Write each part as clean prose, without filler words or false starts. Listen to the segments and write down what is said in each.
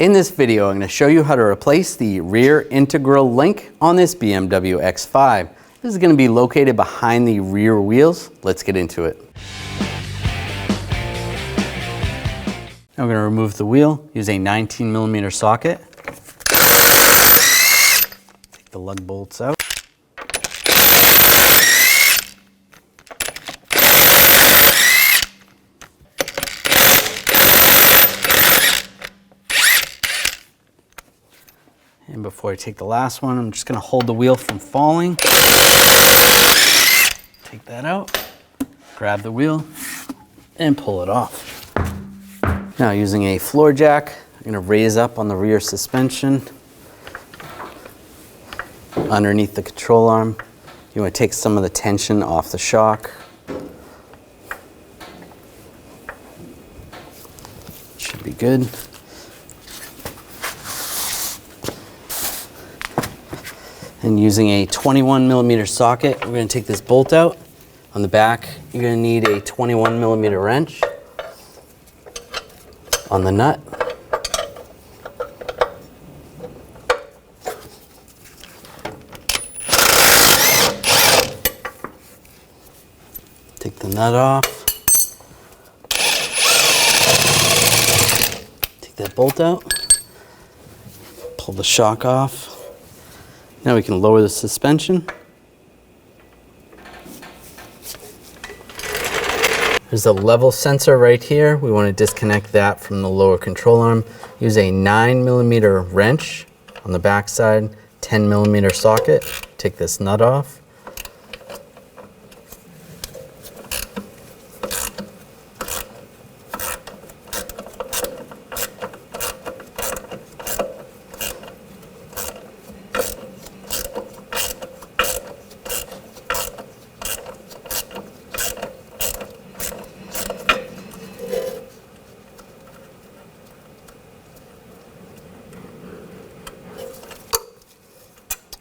In this video, I'm going to show you how to replace the rear integral link on this BMW X5. This is going to be located behind the rear wheels. Let's get into it. Now we're going to remove the wheel, use a 19mm socket. Take the lug bolts out. And before I take the last one, I'm just going to hold the wheel from falling. Take that out, grab the wheel, and pull it off. Now using a floor jack, I'm going to raise up on the rear suspension. Underneath the control arm, you want to take some of the tension off the shock. Should be good. And using a 21mm socket, we're going to take this bolt out. On the back, you're going to need a 21mm wrench on the nut. Take the nut off. Take that bolt out. Pull the shock off. Now we can lower the suspension. There's a level sensor right here. We want to disconnect that from the lower control arm. Use a 9mm wrench on the back side, 10mm socket. Take this nut off.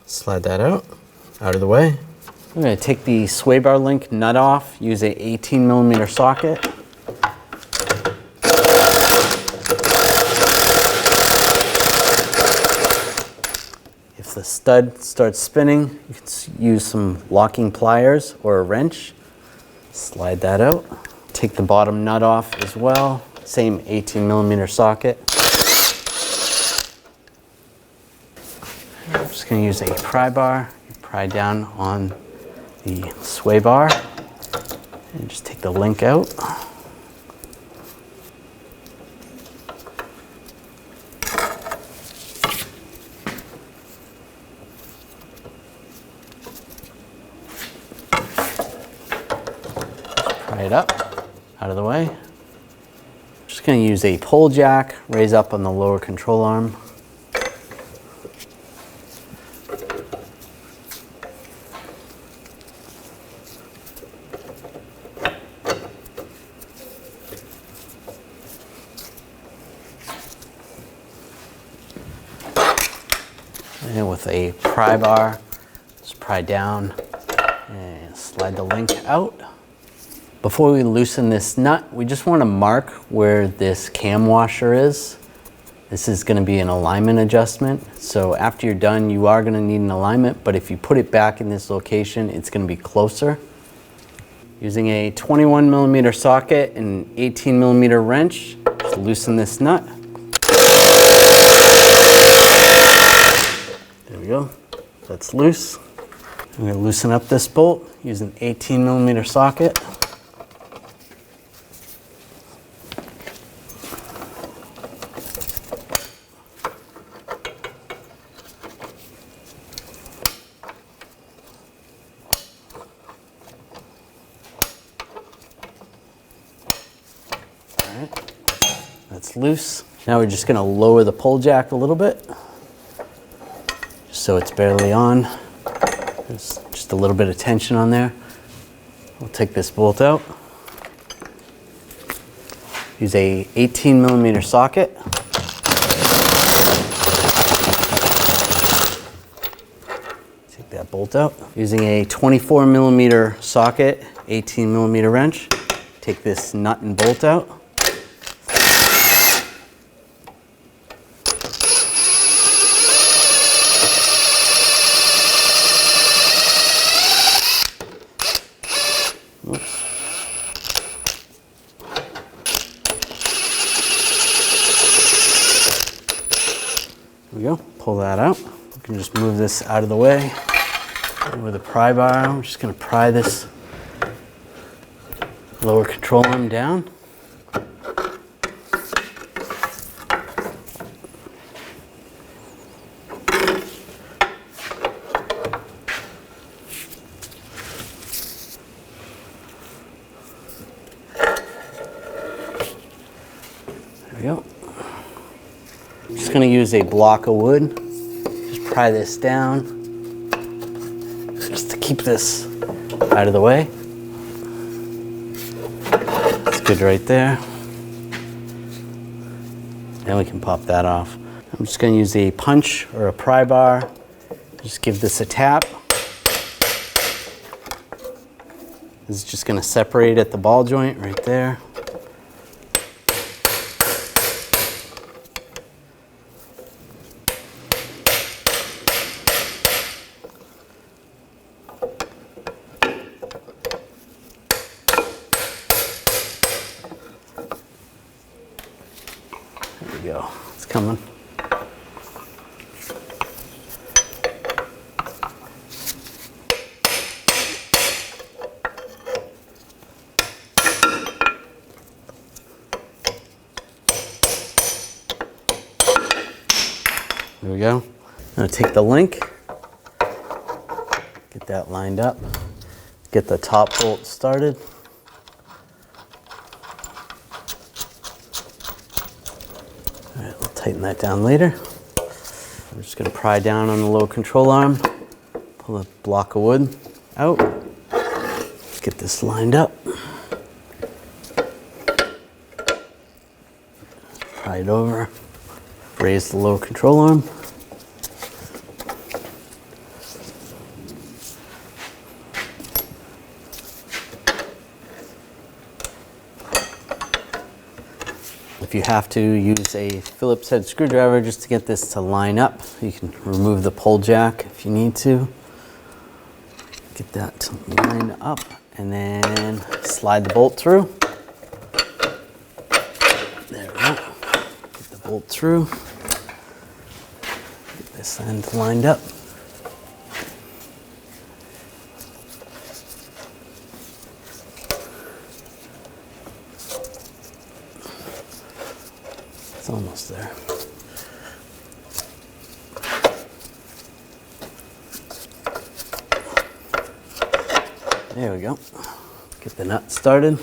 Slide that out of the way. I'm going to take the sway bar link nut off, use a 18mm socket. If the stud starts spinning, you can use some locking pliers or a wrench. Slide that out. Take the bottom nut off as well, same 18mm socket. I'm just going to use a pry bar, pry down on the sway bar, and just take the link out. Pry it up, out of the way. Just going to use a pull jack, raise up on the lower control arm. And with a pry bar, just pry down and slide the link out. Before we loosen this nut, we just want to mark where this cam washer is. This is going to be an alignment adjustment. So after you're done, you are going to need an alignment, but if you put it back in this location, it's going to be closer. Using a 21mm socket and an 18mm wrench, just loosen this nut. There we go, that's loose. I'm going to loosen up this bolt using an 18mm socket. All right, that's loose. Now we're just going to lower the pull jack a little bit, so it's barely on. There's just a little bit of tension on there. We'll take this bolt out. Use a 18mm socket. Take that bolt out. Using a 24mm socket, 18mm wrench. Take this nut and bolt out. There we go, pull that out. We can just move this out of the way. And with a pry bar, I'm just gonna pry this lower control arm down. There we go. I'm just going to use a block of wood. Just pry this down, just to keep this out of the way. That's good right there. Then we can pop that off. I'm just going to use a punch or a pry bar. Just give this a tap. This is just going to separate at the ball joint right there. There we go. It's coming. There we go. I'm going to take the link, get that lined up, get the top bolt started. All right, we'll tighten that down later. I'm just going to pry down on the lower control arm, pull a block of wood out, get this lined up, pry it over, raise the lower control arm. If you have to use a Phillips head screwdriver just to get this to line up, you can remove the pull jack if you need to. Get that to line up and then slide the bolt through. There we go. Get the bolt through. Get this end lined up. It's almost there. There we go. Get the nut started.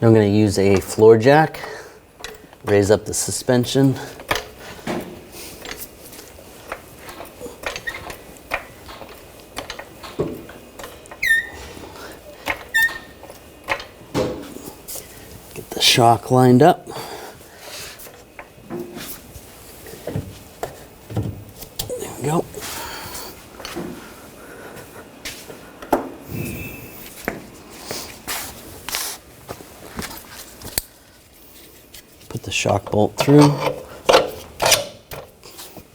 I'm going to use a floor jack, raise up the suspension. Get the shock lined up. There we go. Put the shock bolt through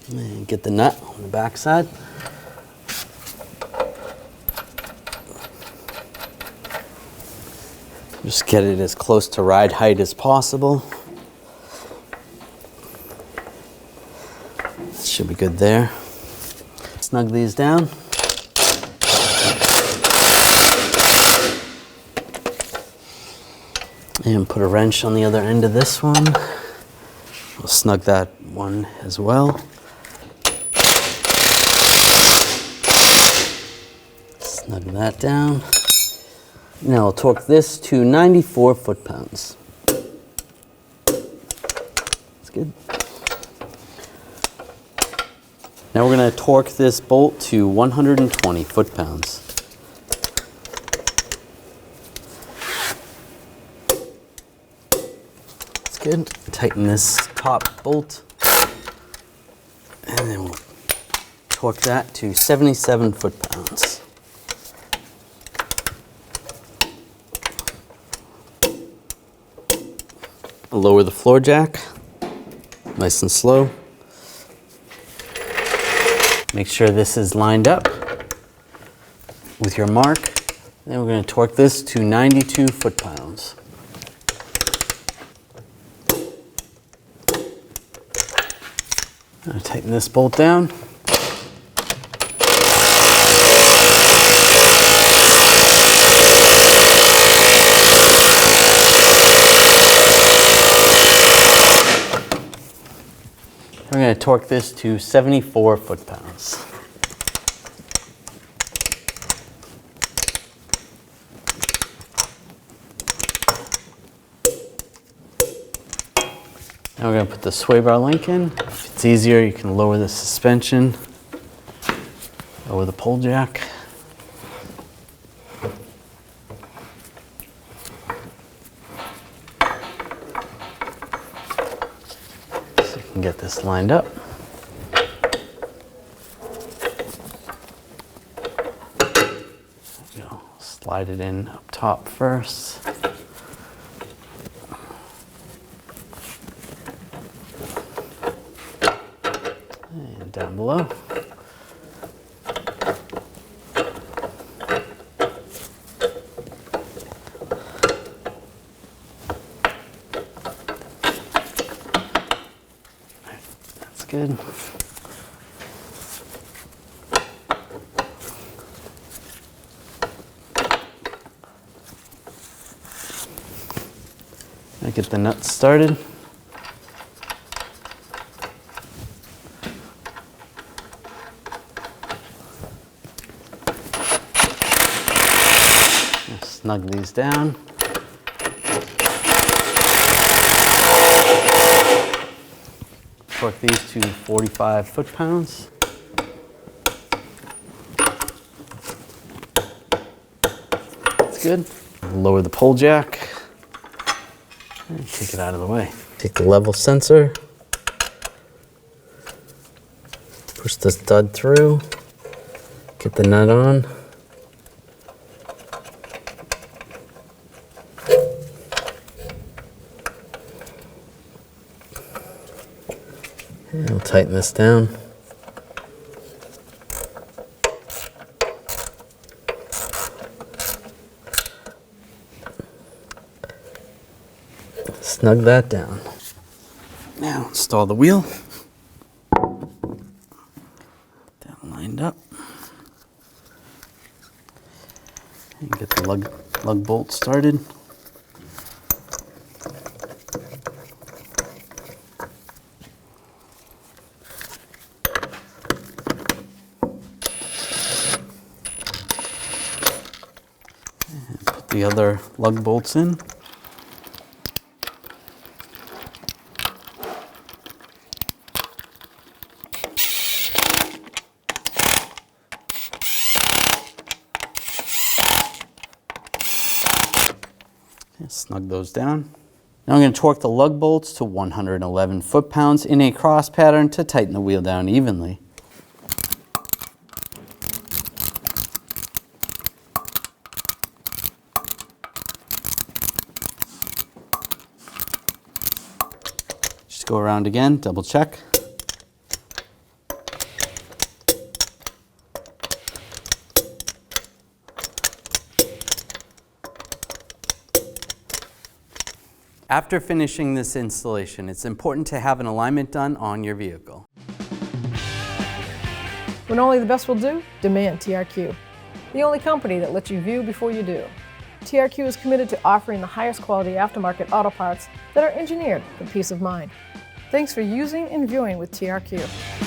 and get the nut on the back side. Just get it as close to ride height as possible. Should be good there. Snug these down. And put a wrench on the other end of this one. We'll snug that one as well. Snug that down. Now I'll torque this to 94 foot-pounds. That's good. Now we're going to torque this bolt to 120 foot-pounds. That's good. Tighten this top bolt. And then we'll torque that to 77 foot-pounds. Lower the floor jack, nice and slow. Make sure this is lined up with your mark Then we're going to torque this to 92 foot-pounds. Tighten this bolt down. We're going to torque this to 74 foot-pounds. Now we're going to put the sway bar link in. If it's easier, you can lower the suspension, lower the pole jack. So you can get this lined up. There we go. Slide it in up top first. Down below. That's good. I get the nuts started. Snug these down. Torque these to 45 foot-pounds. That's good. Lower the pole jack and take it out of the way. Take the level sensor, push the stud through, get the nut on. And we'll tighten this down. Snug that down. Now install the wheel. That lined up. And get the lug bolt started. The other lug bolts in. And snug those down. Now I'm going to torque the lug bolts to 111 foot-pounds in a cross pattern to tighten the wheel down evenly. Go around again, double check. After finishing this installation, it's important to have an alignment done on your vehicle. When only the best will do, demand TRQ. The only company that lets you view before you do. TRQ is committed to offering the highest quality aftermarket auto parts that are engineered for peace of mind. Thanks for using and viewing with TRQ.